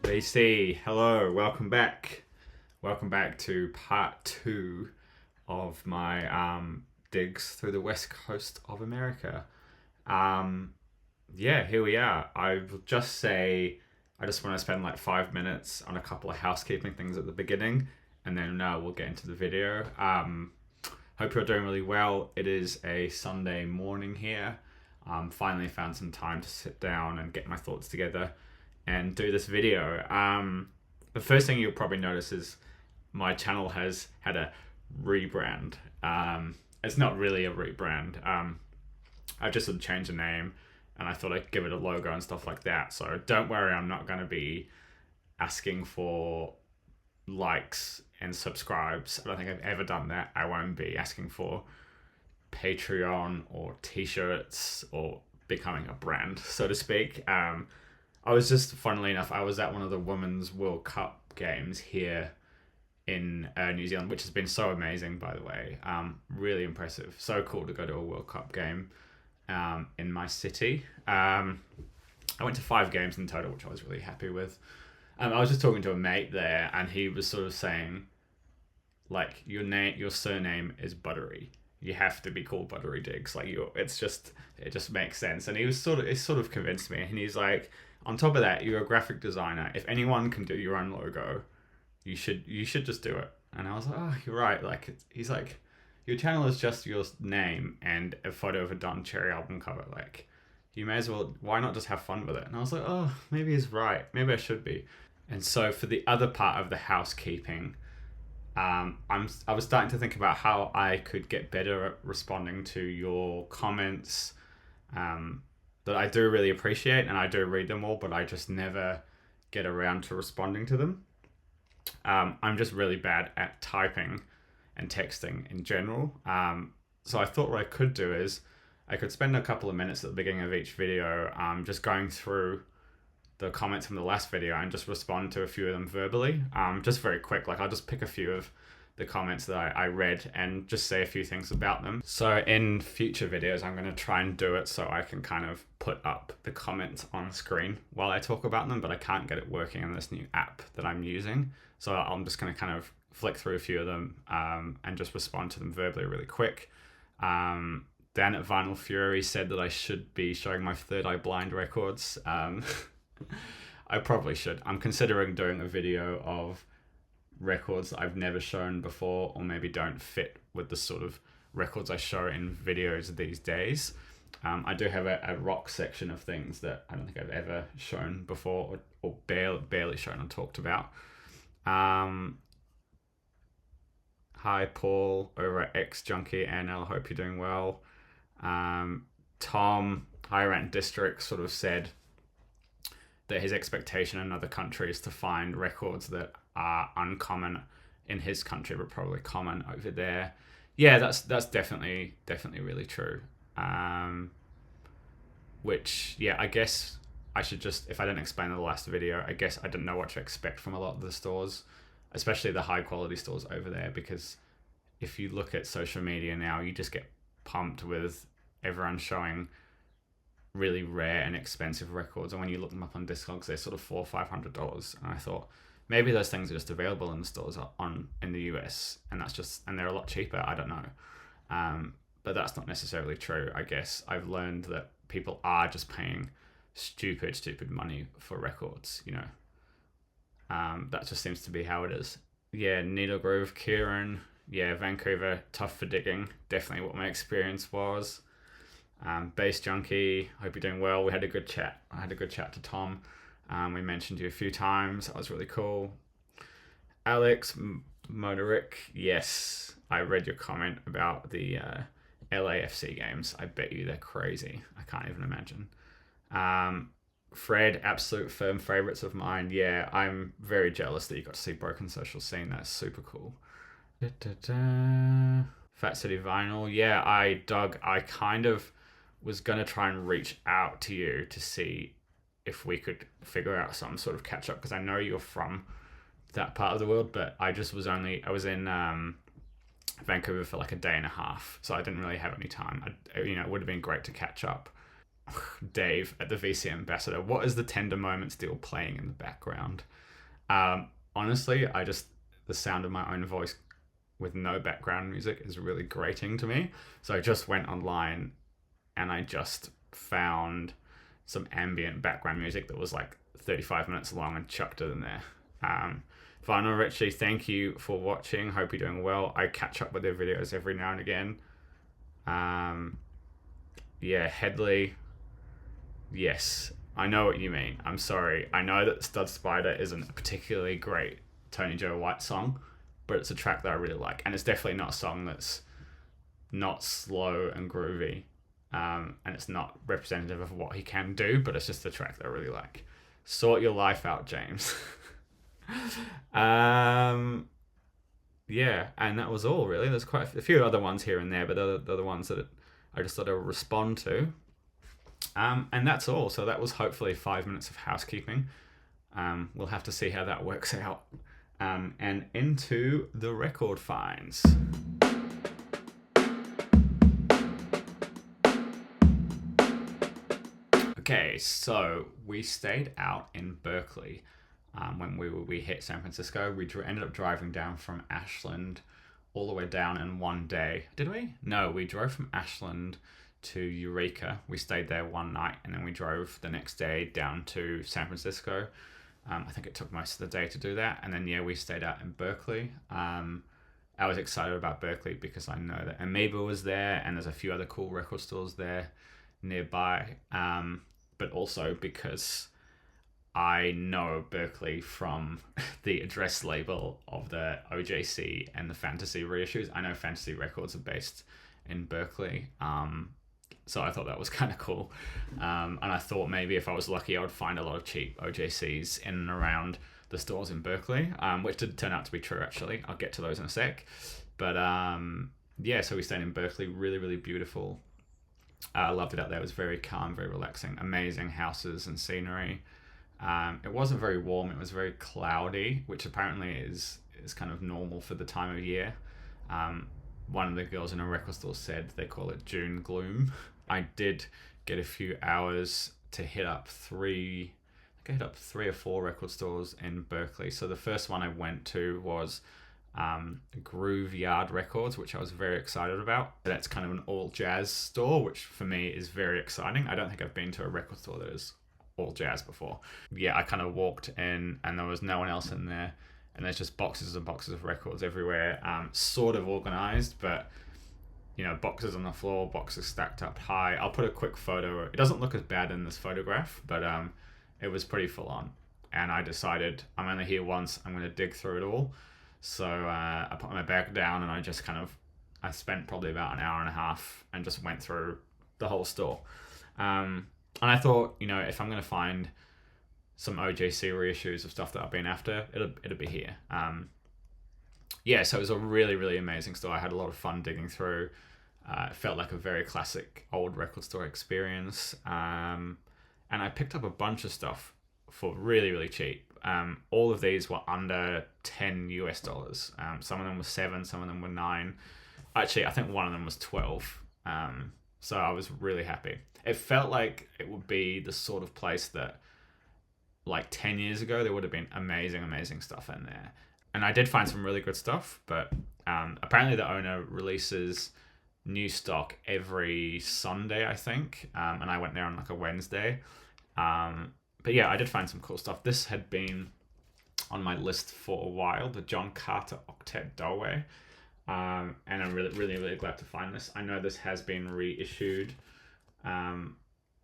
BC, hello, welcome back. Welcome back to part 2 of my digs through the west coast of America. Here we are. I will just say I just want to spend like 5 minutes on a couple of housekeeping things at the beginning, and then we'll get into the video. Hope you're doing really well. It is a Sunday morning here. Finally found some time to sit down and get my thoughts together and do this video. The first thing you'll probably notice is my channel has had a rebrand. It's not really a rebrand. I just sort of changed the name and I thought I'd give it a logo and stuff like that. So don't worry, I'm not going to be asking for likes and subscribes. I don't think I've ever done that. I won't be asking for Patreon or t-shirts or becoming a brand, so to speak. I was just, funnily enough, I was at one of the Women's World Cup games here in New Zealand, which has been so amazing, by the way. Really impressive. So cool to go to a World Cup game in my city. I went to 5 games in total, which I was really happy with. I was just talking to a mate there, and he was sort of saying, like, your surname is Buttery. You have to be called Buttery Digs. Like, it just makes sense. And it sort of convinced me. And he's like, on top of that, you're a graphic designer. If anyone can do your own logo, you should just do it. And I was like, oh, you're right. Like, he's like, your channel is just your name and a photo of a Don Cherry album cover. Like, you may as well, why not just have fun with it? And I was like, oh, maybe he's right. Maybe I should be. And so for the other part of the housekeeping, I was starting to think about how I could get better at responding to your comments that I do really appreciate, and I do read them all, but I just never get around to responding to them. I'm just really bad at typing and texting in general. So I thought what I could do is I could spend a couple of minutes at the beginning of each video just going through the comments from the last video and just respond to a few of them verbally, just very quick. Like, I'll just pick a few of the comments that I read and just say a few things about them. So in future videos, I'm going to try and do it so I can kind of put up the comments on screen while I talk about them, but I can't get it working in this new app that I'm using. So I'm just going to kind of flick through a few of them and just respond to them verbally really quick. Dan at Vinyl Fury said that I should be showing my Third Eye Blind records. I probably should. I'm considering doing a video of records that I've never shown before, or maybe don't fit with the sort of records I show in videos these days. I do have a rock section of things that I don't think I've ever shown before, or barely shown and talked about. Hi Paul over at X Junkie NL, hope you're doing well. Tom, High Rant District, sort of said that his expectation in other countries is to find records that are uncommon in his country but probably common over there. Yeah, that's definitely really true. Which, yeah, I guess I should just, if I didn't explain in the last video, I guess I didn't know what to expect from a lot of the stores, especially the high quality stores over there, because if you look at social media now, you just get pumped with everyone showing really rare and expensive records, and when you look them up on discogs, they're sort of $400 or $500. And I thought maybe those things are just available in the stores in the US, and they're a lot cheaper. I don't know, but that's not necessarily true. I guess I've learned that people are just paying stupid money for records. You know, that just seems to be how it is. Yeah, Needle Groove, Kieran. Yeah, Vancouver, tough for digging. Definitely what my experience was. Bass Junkie, hope you're doing well. We had a good chat. I had a good chat to Tom. We mentioned you a few times. That was really cool. Alex Moderick, yes, I read your comment about the LAFC games. I bet you they're crazy. I can't even imagine. Fred, absolute firm favorites of mine. Yeah, I'm very jealous that you got to see Broken Social Scene. That's super cool. Fat City Vinyl. Yeah, I kind of was going to try and reach out to you to see if we could figure out some sort of catch up, because I know you're from that part of the world, but I was in Vancouver for like a day and a half, so I didn't really have any time. It would have been great to catch up. Dave at the VC Ambassador, what is the Tender Moment still playing in the background? Honestly, the sound of my own voice with no background music is really grating to me. So I just went online and I just found some ambient background music that was like 35 minutes long and chucked it in there. Vinyl Richie, thank you for watching. Hope you're doing well. I catch up with their videos every now and again. Headley. Yes, I know what you mean. I'm sorry. I know that Stud Spider isn't a particularly great Tony Joe White song, but it's a track that I really like. And it's definitely not a song that's not slow and groovy. And it's not representative of what he can do, but it's just a track that I really like. Sort your life out, James. Yeah, and that was all really. There's quite a few other ones here and there, but they're the ones that I just thought I would respond to. And that's all. So that was hopefully 5 minutes of housekeeping. We'll have to see how that works out. And into the record finds. Okay, so we stayed out in Berkeley when we hit San Francisco. We ended up driving down from Ashland all the way down in one day. Did we? No, we drove from Ashland to Eureka. We stayed there one night and then we drove the next day down to San Francisco. I think it took most of the day to do that. And then, we stayed out in Berkeley. I was excited about Berkeley because I know that Amoeba was there and there's a few other cool record stores there nearby. But also because I know Berkeley from the address label of the OJC and the Fantasy reissues. I know Fantasy Records are based in Berkeley. So I thought that was kind of cool. And I thought maybe if I was lucky, I would find a lot of cheap OJCs in and around the stores in Berkeley, which did turn out to be true, actually. I'll get to those in a sec. But so we stayed in Berkeley. Really, really beautiful. I loved it out there. It was very calm, very relaxing. Amazing houses and scenery. It wasn't very warm. It was very cloudy, which apparently is kind of normal for the time of year. One of the girls in a record store said they call it June gloom. I did get a few hours to hit up three or four record stores in Berkeley. So the first one I went to was Grooveyard Records, which I was very excited about. That's kind of an all jazz store, which for me is very exciting. I don't think I've been to a record store that is all jazz before. Yeah, I kind of walked in and there was no one else in there. And there's just boxes and boxes of records everywhere, sort of organized, but boxes on the floor, boxes stacked up high. I'll put a quick photo. It doesn't look as bad in this photograph, but it was pretty full on. And I decided I'm only here once. I'm going to dig through it all. So I put my bag down and I spent probably about an hour and a half and just went through the whole store. And I thought, if I'm going to find some OJC reissues of stuff that I've been after, it'll be here. So it was a really, really amazing store. I had a lot of fun digging through. It felt like a very classic old record store experience. And I picked up a bunch of stuff for really, really cheap. All of these were under $10 US. Some of them were 7, some of them were 9. Actually, I think one of them was 12. So I was really happy. It felt like it would be the sort of place that, like 10 years ago, there would have been amazing stuff in there. And I did find some really good stuff, but apparently the owner releases new stock every Sunday, I think. And I went there on like a Wednesday. But yeah, I did find some cool stuff. This had been on my list for a while, the John Carter Octet Dulway. And I'm really, really, really glad to find this. I know this has been reissued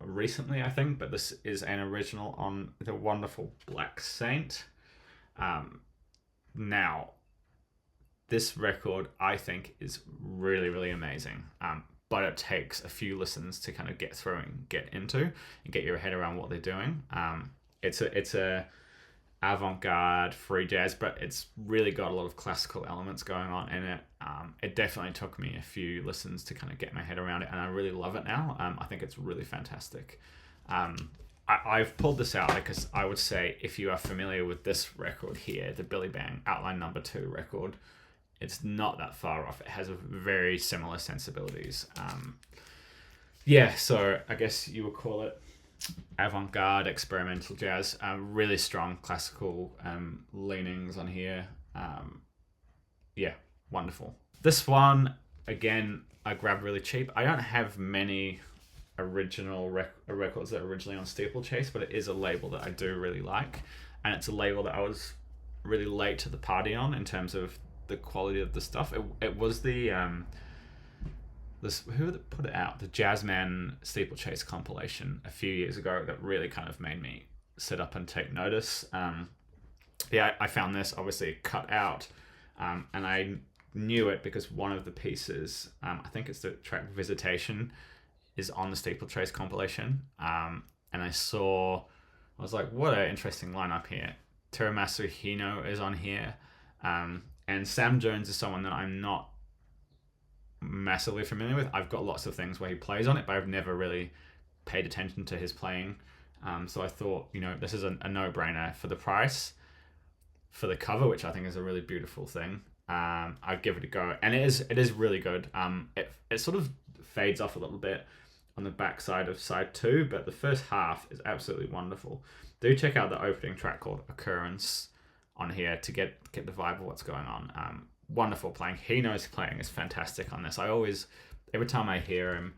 recently, I think, but this is an original on the wonderful Black Saint. Now, this record, I think, is really, really amazing. But it takes a few listens to kind of get through and get into and get your head around what they're doing. It's a avant-garde free jazz, but it's really got a lot of classical elements going on in it. It definitely took me a few listens to kind of get my head around it, and I really love it now. I think it's really fantastic. I've pulled this out because I would say if you are familiar with this record here, the Billy Bang Outline No. 2 record, it's not that far off. It has a very similar sensibilities. Yeah, so I guess you would call it avant-garde experimental jazz. Really strong classical leanings on here. Yeah, wonderful. This one, again, I grabbed really cheap. I don't have many original records that are originally on Steeplechase, but it is a label that I do really like, and it's a label that I was really late to the party on in terms of the quality of the stuff. It was the who put it out, the Jazzman Steeplechase compilation a few years ago that really kind of made me sit up and take notice. Yeah, I found this obviously cut out, and I knew it because one of the pieces, I think it's the track Visitation, is on the Steeplechase compilation. And I was like, what an interesting lineup here. Teramasu Hino is on here. And Sam Jones is someone that I'm not massively familiar with. I've got lots of things where he plays on it, but I've never really paid attention to his playing. So I thought, this is a no-brainer for the price, for the cover, which I think is a really beautiful thing. I'd give it a go, and it is really good. It sort of fades off a little bit on the back side of side 2, but the first half is absolutely wonderful. Do check out the opening track called Occurrence on here to get the vibe of what's going on. Wonderful playing. Hino's playing is fantastic on this. Every time I hear him,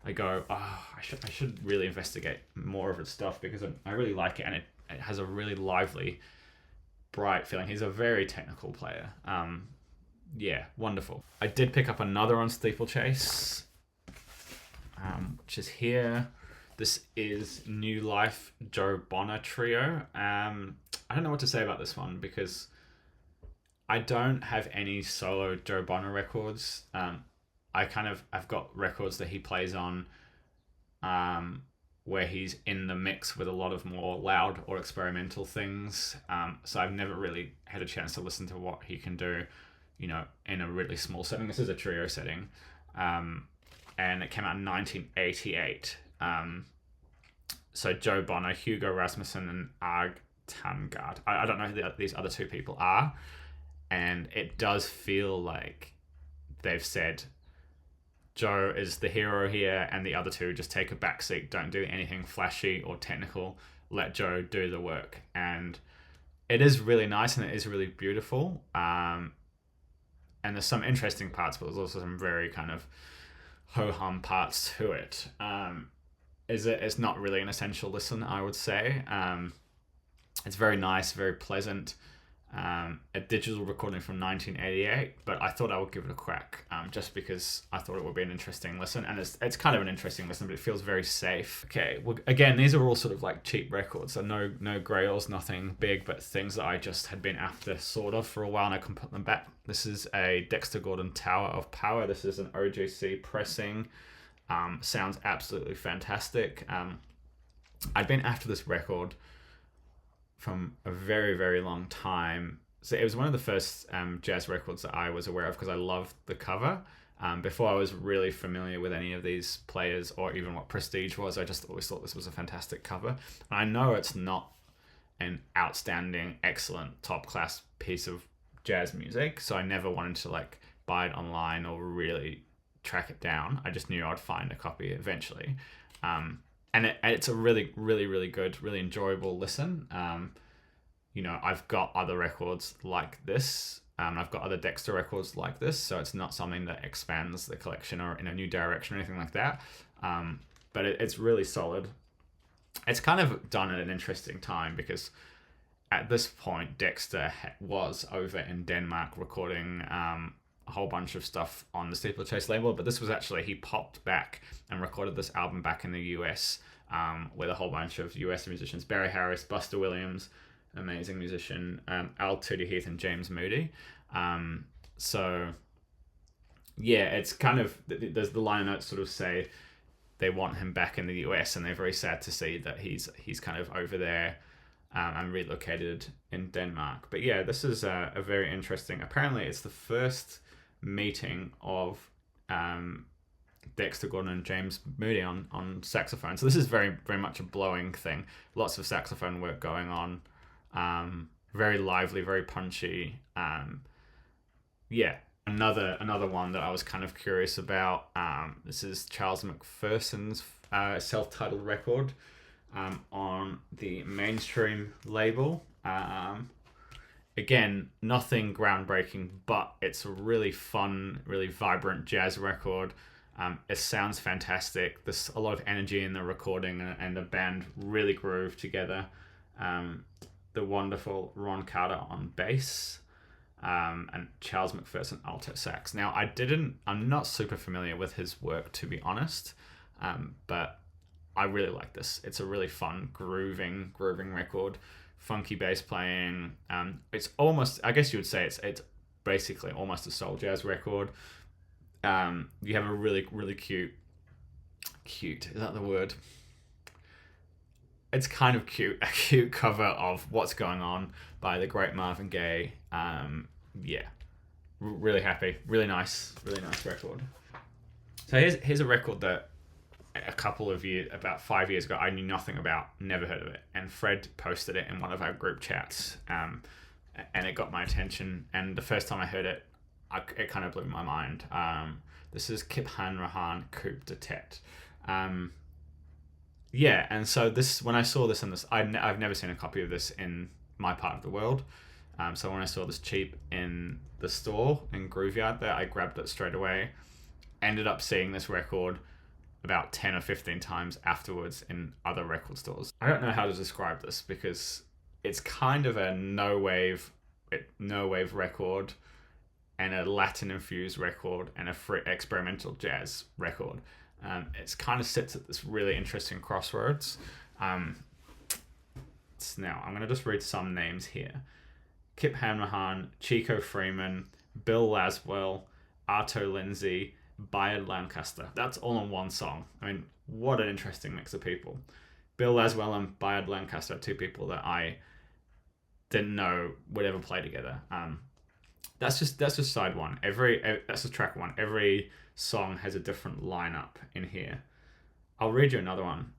I go, I should really investigate more of his stuff, because I really like it, and it has a really lively, bright feeling. He's a very technical player. Yeah, wonderful. I did pick up another on Steeplechase, which is here. This is New Life Joe Bonner Trio. I don't know what to say about this one, because I don't have any solo Joe Bonner records. I've got records that he plays on, where he's in the mix with a lot of more loud or experimental things. So I've never really had a chance to listen to what he can do, in a really small setting. This is a trio setting, and it came out in 1988. So Joe Bonner, Hugo Rasmussen, and Arg Tangard. I don't know who these other two people are, and it does feel like they've said Joe is the hero here, and the other two just take a backseat, don't do anything flashy or technical, let Joe do the work. And it is really nice, and it is really beautiful. And there's some interesting parts, but there's also some very kind of ho-hum parts to it. It's not really an essential listen, I would say. It's very nice, very pleasant. A digital recording from 1988, but I thought I would give it a crack, just because I thought it would be an interesting listen, and it's kind of an interesting listen, but it feels very safe. Okay, well, again, these are all sort of like cheap records, so no grails, nothing big, but things that I just had been after sort of for a while, and I can put them back. This is a Dexter Gordon Tower of Power. This is an OGC pressing. Sounds absolutely fantastic. I'd been after this record from a very, very long time. So it was one of the first jazz records that I was aware of, because I loved the cover. Before I was really familiar with any of these players or even what Prestige was, I just always thought this was a fantastic cover. And I know it's not an outstanding, excellent, top-class piece of jazz music, so I never wanted to buy it online or really track it down. I just knew I'd find a copy eventually. And it's a really, really, really good, really enjoyable listen. I've got other records like this. I've got other Dexter records like this, so it's not something that expands the collection or in a new direction or anything like that. But it's really solid. It's kind of done at an interesting time, because at this point, Dexter was over in Denmark recording a whole bunch of stuff on the Steeplechase label, but this was actually, he popped back and recorded this album back in the US, with a whole bunch of US musicians, Barry Harris, Buster Williams, amazing musician, Al Tootie Heath, and James Moody. So yeah, it's kind of, there's the liner notes sort of say they want him back in the US, and they're very sad to see that he's kind of over there, and relocated in Denmark. But yeah, this is a very interesting, apparently it's the first meeting of Dexter Gordon and James Moody on saxophone. So this is very, very much a blowing thing. Lots of saxophone work going on. Very lively, very punchy. Yeah, Another one that I was kind of curious about. This is Charles McPherson's self-titled record on the Mainstream label. Again, nothing groundbreaking, but it's a really fun, really vibrant jazz record. It sounds fantastic. There's a lot of energy in the recording, and the band really groove together. The wonderful Ron Carter on bass, and Charles McPherson alto sax. Now, I'm not super familiar with his work, to be honest, but I really like this. It's a really fun, grooving record. Funky bass playing. It's almost, I guess you would say it's basically almost a soul jazz record. You have a really, really cute, is that the word? It's kind of cute, a cute cover of What's Going On by the great Marvin Gaye. Really happy, really nice record. So here's a record that about 5 years ago, I knew nothing about, never heard of it. And Fred posted it in one of our group chats, and it got my attention. And the first time I heard it, it kind of blew my mind. This is Kip Hanrahan, Coup de Tete. And so when I saw this I've never seen a copy of this in my part of the world. So when I saw this cheap in the store in Grooveyard there, I grabbed it straight away. Ended up seeing this record about 10 or 15 times afterwards in other record stores. I don't know how to describe this because it's kind of a no wave record and a Latin infused record and a free experimental jazz record. It kind of sits at this really interesting crossroads. Now I'm going to just read some names here. Kip Hanrahan, Chico Freeman, Bill Laswell, Arto Lindsay, Bayard Lancaster. That's all in one song. I mean, what an interesting mix of people. Bill Laswell and Bayard Lancaster are two people that I didn't know would ever play together. That's just side one. That's just track one. Every song has a different lineup in here. I'll read you another one.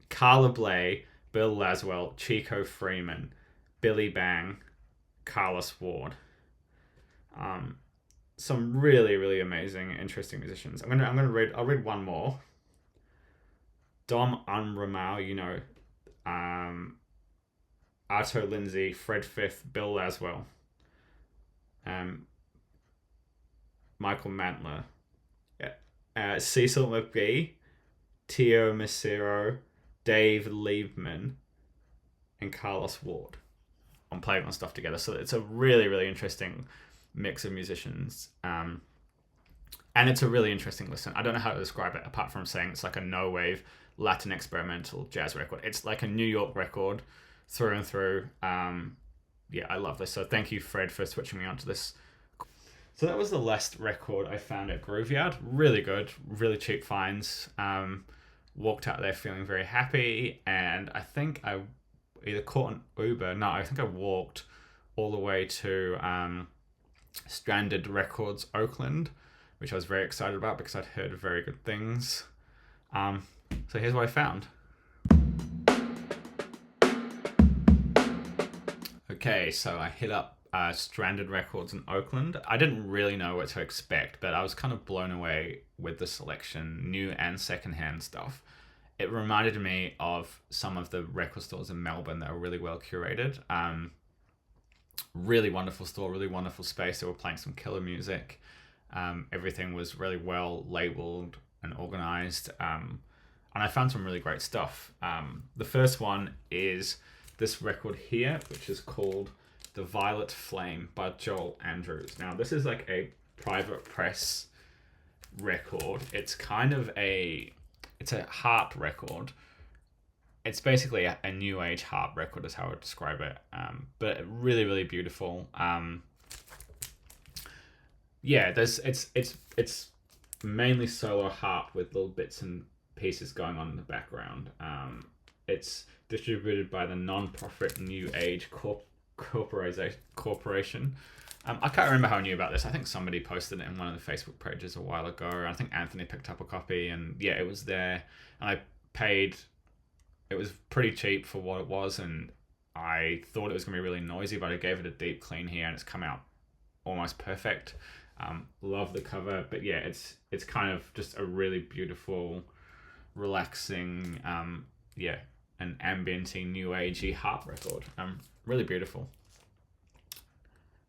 Carla Bley, Bill Laswell, Chico Freeman, Billy Bang, Carlos Ward. Some really, really amazing, interesting musicians. I'll read one more. Dom Unramau, Arto Lindsay, Fred Fifth, Bill Laswell, Michael Mantler, Cecil McGee, Tio Macero, Dave Liebman, and Carlos Ward on playing on stuff together. So it's a really, really interesting mix of musicians, and it's a really interesting listen. I don't know how to describe it apart from saying it's like a no wave Latin experimental jazz record. It's like a New York record through and through. I love this. So thank you, Fred, for switching me onto this. So that was the last record I found at Grooveyard. Really good, really cheap finds. Walked out there feeling very happy, and I think I either caught an Uber. No, I think I walked all the way to Stranded Records Oakland, which I was very excited about because I'd heard very good things. So here's what I found. Okay, so I hit up Stranded Records in Oakland. I didn't really know what to expect, but I was kind of blown away with the selection, new and secondhand stuff. It reminded me of some of the record stores in Melbourne that are really well curated. Really wonderful store, really wonderful space. They were playing some killer music. Everything was really well labeled and organized. And I found some really great stuff. The first one is this record here, which is called The Violet Flame by Joel Andrews. Now, this is like a private press record. It's kind of it's a harp record. It's basically a new age harp record is how I would describe it. But really, really beautiful. It's mainly solo harp with little bits and pieces going on in the background. It's distributed by the non-profit New Age Corporation. I can't remember how I knew about this. I think somebody posted it in one of the Facebook pages a while ago. I think Anthony picked up a copy, and yeah, it was there. And I paid. It was pretty cheap for what it was, and I thought it was going to be really noisy, but I gave it a deep clean here, and it's come out almost perfect. Love the cover, but yeah, it's kind of just a really beautiful, relaxing, an ambienty, new agey harp record. Really beautiful.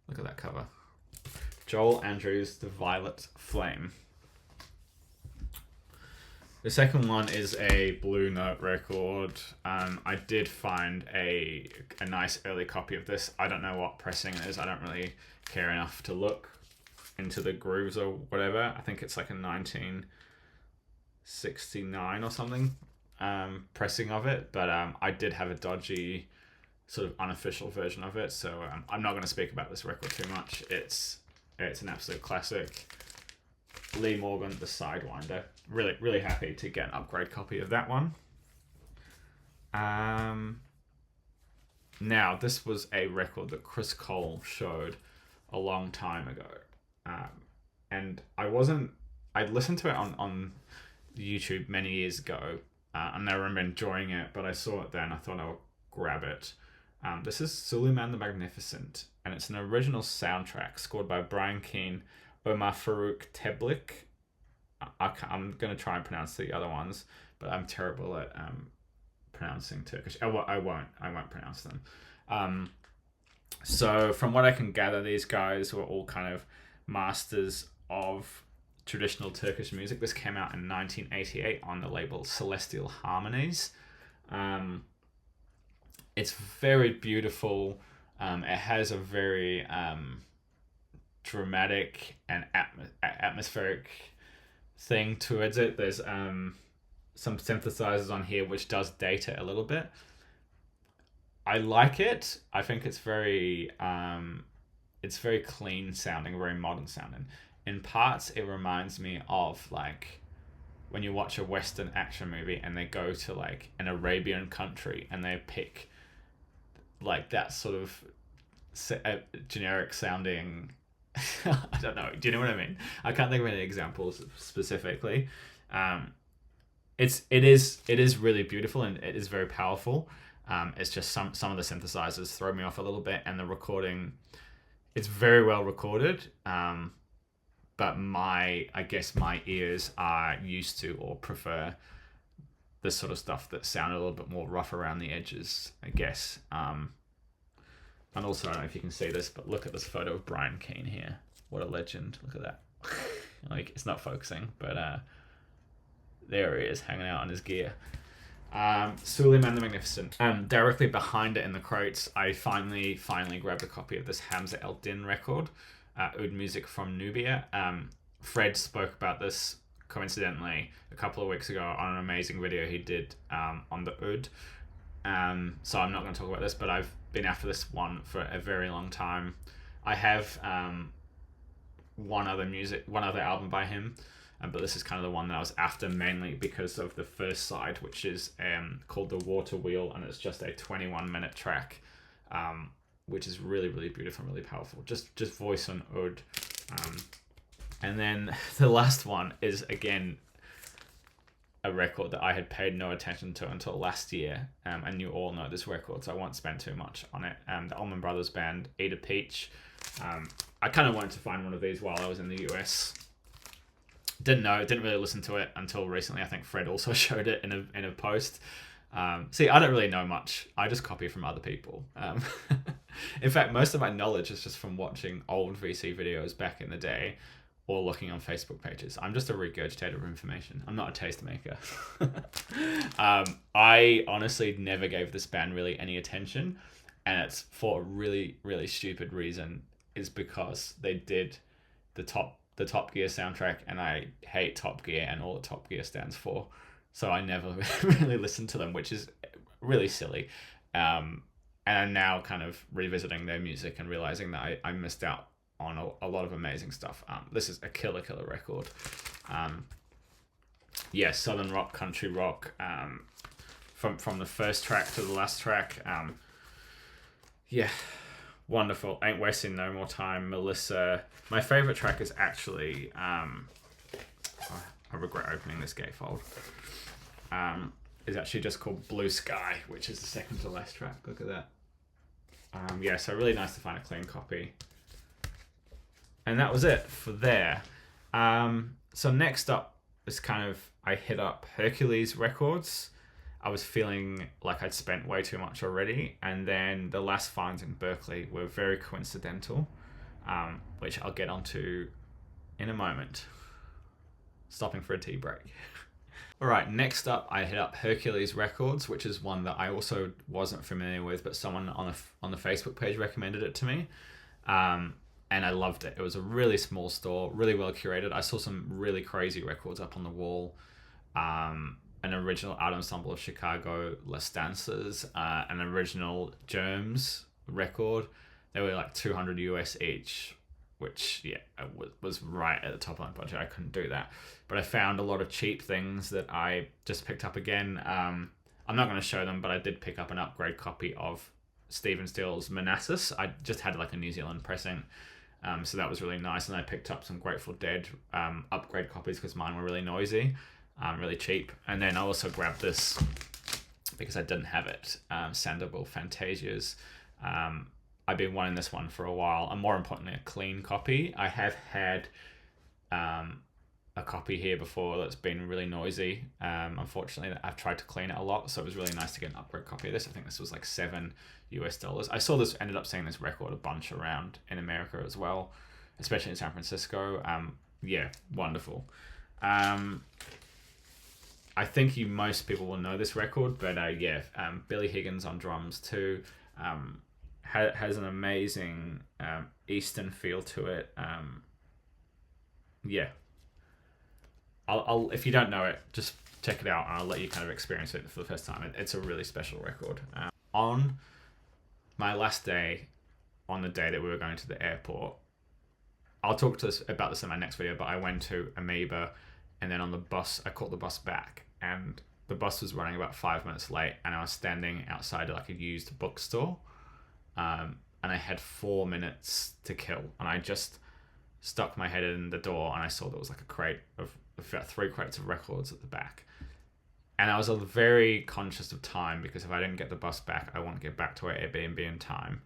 Look at that cover. Joel Andrews, The Violet Flame. The second one is a Blue Note record. I did find a nice early copy of this. I don't know what pressing it is. I don't really care enough to look into the grooves or whatever. I think it's like a 1969 or something pressing of it. But I did have a dodgy sort of unofficial version of it. So I'm not going to speak about this record too much. It's an absolute classic. Lee Morgan, The Sidewinder. Really, really happy to get an upgrade copy of that one. Now, this was a record that Chris Cole showed a long time ago. And I'd listened to it on YouTube many years ago, and I remember enjoying it, but I saw it then, I thought I would grab it. This is Suleyman the Magnificent, and it's an original soundtrack scored by Brian Keane, Omar Farouk Teblik. I'm going to try and pronounce the other ones, but I'm terrible at pronouncing Turkish. I won't pronounce them. So from what I can gather, these guys were all kind of masters of traditional Turkish music. This came out in 1988 on the label Celestial Harmonies. It's very beautiful. It has a very dramatic and atmospheric thing towards it. There's some synthesizers on here which does date it a little bit. I like it. I think it's very clean sounding, very modern sounding. In parts, it reminds me of like when you watch a Western action movie and they go to like an Arabian country and they pick like that sort of generic sounding. I don't know. Do you know what I mean? I can't think of any examples specifically. It is really beautiful and it is very powerful. It's just some of the synthesizers throw me off a little bit, and the recording, it's very well recorded. But I guess my ears are used to or prefer this sort of stuff that sound a little bit more rough around the edges, I guess. And also, I don't know if you can see this, but look at this photo of Brian Keane here. What a legend. Look at that. Like, it's not focusing, but there he is, hanging out on his gear. Suleyman the Magnificent. Directly behind it in the crates, I finally grabbed a copy of this Hamza El Din record, Oud Music from Nubia. Fred spoke about this, coincidentally, a couple of weeks ago on an amazing video he did on the Oud. So I'm not going to talk about this, but I've been after this one for a very long time. I have one other album by him, but this is kind of the one that I was after mainly because of the first side, which is called The Water Wheel, and it's just a 21-minute track, which is really, really beautiful and really powerful. Just voice on Oud. And then the last one is, again, a record that I had paid no attention to until last year, and you all know this record, so I won't spend too much on it. The Allman Brothers band, Eat a Peach. I kind of wanted to find one of these while I was in the US. Didn't really listen to it until recently. I think Fred also showed it in a post. See, I don't really know much. I just copy from other people. In fact, most of my knowledge is just from watching old VC videos back in the day, or looking on Facebook pages. I'm just a regurgitator of information. I'm not a tastemaker. I honestly never gave this band really any attention, and it's for a really, really stupid reason, is because they did the Top Gear soundtrack, and I hate Top Gear and all that Top Gear stands for. So I never really listened to them, which is really silly. And I'm now kind of revisiting their music and realizing that I missed out on a lot of amazing stuff. This is a killer record. Southern rock, country rock, from the first track to the last track. Wonderful. Ain't Wasting No More Time, Melissa. My favorite track is actually I regret opening this gatefold. Is actually just called Blue Sky, which is the second to last track. Look at that. So really nice to find a clean copy. And that was it for there. So next up is kind of, I hit up Hercules Records. I was feeling like I'd spent way too much already, and then the last finds in Berkeley were very coincidental, which I'll get onto in a moment. Stopping for a tea break. Alright, next up I hit up Hercules Records, which is one that I also wasn't familiar with, but someone on the Facebook page recommended it to me. And I loved it. It was a really small store, really well curated. I saw some really crazy records up on the wall. An original Art Ensemble of Chicago, Les Dancers, an original Germs record. They were like 200 US each, which, yeah, was right at the top of my budget. I couldn't do that. But I found a lot of cheap things that I just picked up again. I'm not going to show them, but I did pick up an upgrade copy of Stephen Stills' Manassas. I just had like a New Zealand pressing. So that was really nice. And I picked up some Grateful Dead upgrade copies because mine were really noisy, really cheap. And then I also grabbed this because I didn't have it, Sandoval Fantasias. I've been wanting this one for a while, and more importantly, a clean copy. I have had a copy here before that's been really noisy. Unfortunately, I've tried to clean it a lot, so it was really nice to get an upgrade copy of this. I think this was like $7 US. I saw this, ended up seeing this record a bunch around in America as well, especially in San Francisco. Yeah, wonderful. I think most people will know this record, but yeah, Billy Higgins on drums too. Has an amazing Eastern feel to it. Yeah. I'll if you don't know it, just check it out and I'll let you kind of experience it for the first time. It's a really special record. On my last day, on the day that we were going to the airport, I'll talk about this in my next video, but I went to Amoeba, and then on the bus, I caught the bus back, and the bus was running about 5 minutes late, and I was standing outside like a used bookstore, and I had 4 minutes to kill, and I just stuck my head in the door, and I saw there was like a crate of about 3 crates of records at the back. And I was very conscious of time, because if I didn't get the bus back, I want to get back to our Airbnb in time,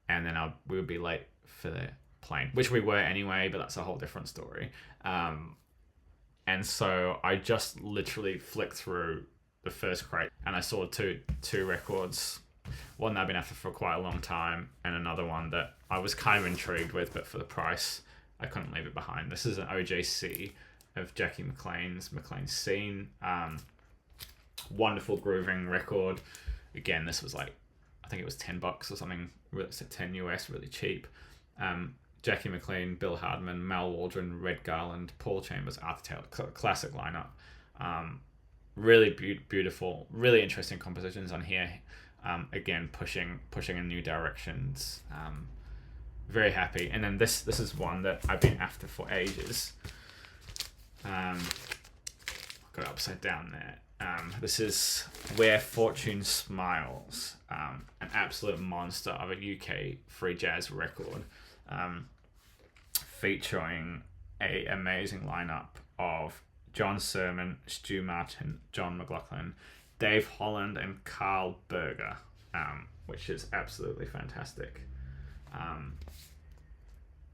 and then we would be late for the plane, which we were anyway, but that's a whole different story. And so I just literally flicked through the first crate, and I saw two records, one that I've been after for quite a long time, and another one that I was kind of intrigued with, but for the price, I couldn't leave it behind. This is an OJC of Jackie McLean's Scene. Wonderful grooving record. Again, this was like, I think it was $10 or something, 10 US, really cheap. Jackie McLean, Bill Hardman, Mal Waldron, Red Garland, Paul Chambers, Arthur Taylor, classic lineup. Really beautiful, really interesting compositions on here. Again, pushing in new directions. Very happy. And then this is one that I've been after for ages. Got it upside down there. This is Where Fortune Smiles, an absolute monster of a UK free jazz record, featuring an amazing lineup of John Surman, Stu Martin, John McLaughlin, Dave Holland, and Karl Berger, which is absolutely fantastic.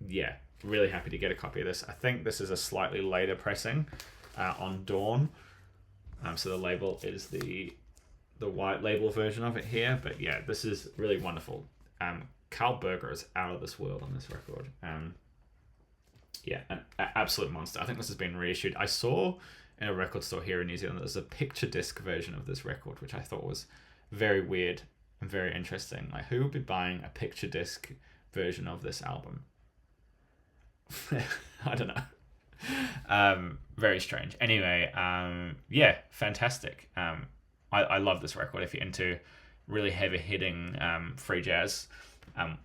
Yeah, really happy to get a copy of this. I think this is a slightly later pressing on Dawn. So the label is the white label version of it here, but yeah, this is really wonderful. Karl Berger is out of this world on this record. Yeah, an absolute monster. I think this has been reissued. I saw in a record store here in New Zealand there's a picture disc version of this record, which I thought was very weird and very interesting. Like, who would be buying a picture disc version of this album? I don't know. Very strange. Anyway, yeah, fantastic. I love this record. If you're into really heavy hitting free jazz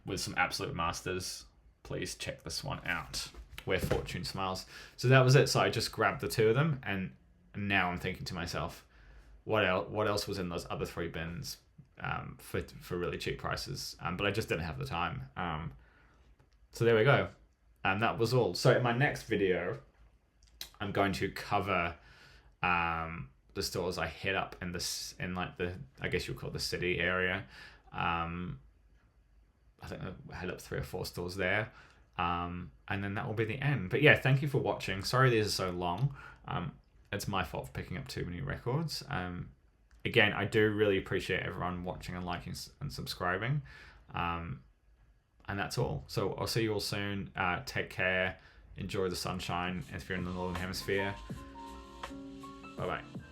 with some absolute masters, please check this one out, Where Fortune Smiles. So that was it. So I just grabbed the two of them, and now I'm thinking to myself, what else was in those other 3 bins for really cheap prices? But I just didn't have the time. So there we go. And that was all. So in my next video, I'm going to cover the stores I hit up in like the, I guess you'll call it the city area. I think I hit up 3 or 4 stores there. And then that will be the end. But yeah, thank you for watching. Sorry these are so long. It's my fault for picking up too many records. Again, I do really appreciate everyone watching and liking and subscribing. And that's all. So I'll see you all soon. Take care. Enjoy the sunshine if you're in the Northern Hemisphere. Bye-bye.